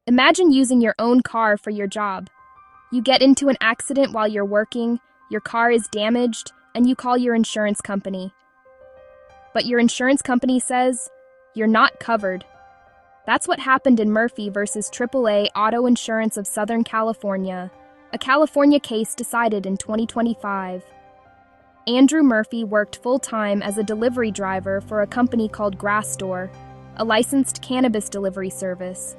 Imagine using your own car for your job. You get into an accident while you're working, your car is damaged, and you call your insurance company. But your insurance company says, you're not covered. That's what happened in Murphy versus AAA Auto Insurance of Southern California, a California case decided in 2025. Andrew Murphy worked full-time as a delivery driver for a company called Grassdoor, a licensed cannabis delivery service.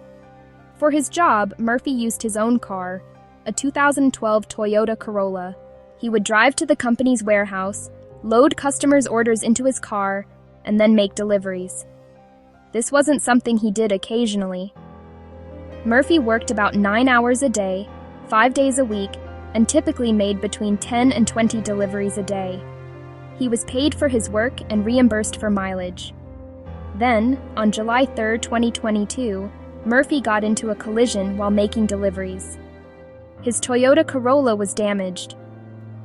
For his job, Murphy used his own car, a 2012 Toyota Corolla. He would drive to the company's warehouse, load customers' orders into his car, and then make deliveries. This wasn't something he did occasionally. Murphy worked about 9 hours a day, 5 days a week, and typically made between 10 and 20 deliveries a day. He was paid for his work and reimbursed for mileage. Then, on July 3, 2022, Murphy got into a collision while making deliveries. His Toyota Corolla was damaged.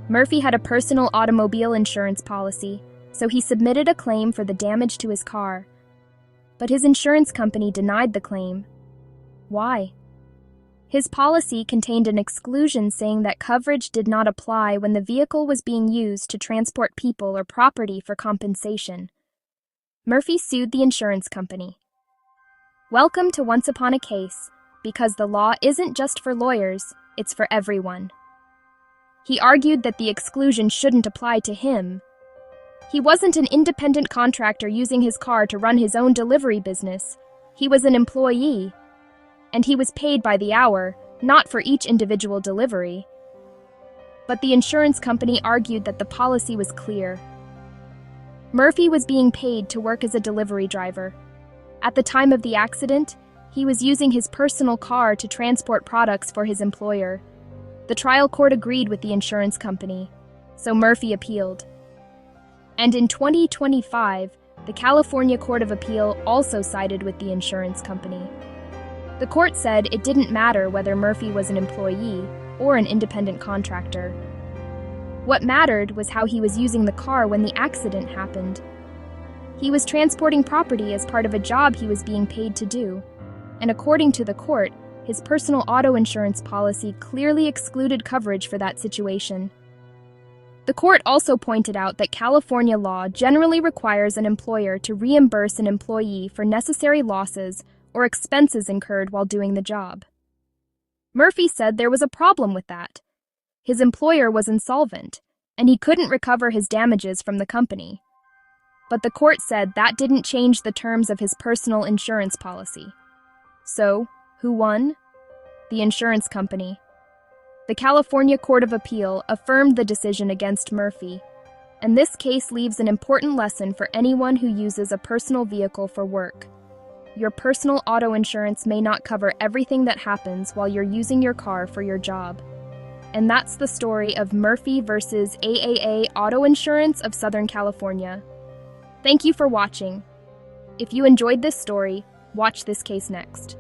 Murphy had a personal automobile insurance policy, so he submitted a claim for the damage to his car. But his insurance company denied the claim. Why? His policy contained an exclusion saying that coverage did not apply when the vehicle was being used to transport people or property for compensation. Murphy sued the insurance company. Welcome to Once Upon a Case, because the law isn't just for lawyers, it's for everyone. He argued that the exclusion shouldn't apply to him. He wasn't an independent contractor using his car to run his own delivery business. He was an employee, and he was paid by the hour, not for each individual delivery. But the insurance company argued that the policy was clear. Murphy was being paid to work as a delivery driver. At the time of the accident, he was using his personal car to transport products for his employer. The trial court agreed with the insurance company, so Murphy appealed. And in 2025, the California Court of Appeal also sided with the insurance company. The court said it didn't matter whether Murphy was an employee or an independent contractor. What mattered was how he was using the car when the accident happened. He was transporting property as part of a job he was being paid to do, and according to the court, his personal auto insurance policy clearly excluded coverage for that situation. The court also pointed out that California law generally requires an employer to reimburse an employee for necessary losses or expenses incurred while doing the job. Murphy said there was a problem with that. His employer was insolvent, and he couldn't recover his damages from the company. But the court said that didn't change the terms of his personal insurance policy. So, who won? The insurance company. The California Court of Appeal affirmed the decision against Murphy, and this case leaves an important lesson for anyone who uses a personal vehicle for work. Your personal auto insurance may not cover everything that happens while you're using your car for your job. And that's the story of Murphy versus AAA Auto Insurance of Southern California. Thank you for watching. If you enjoyed this story, watch this case next.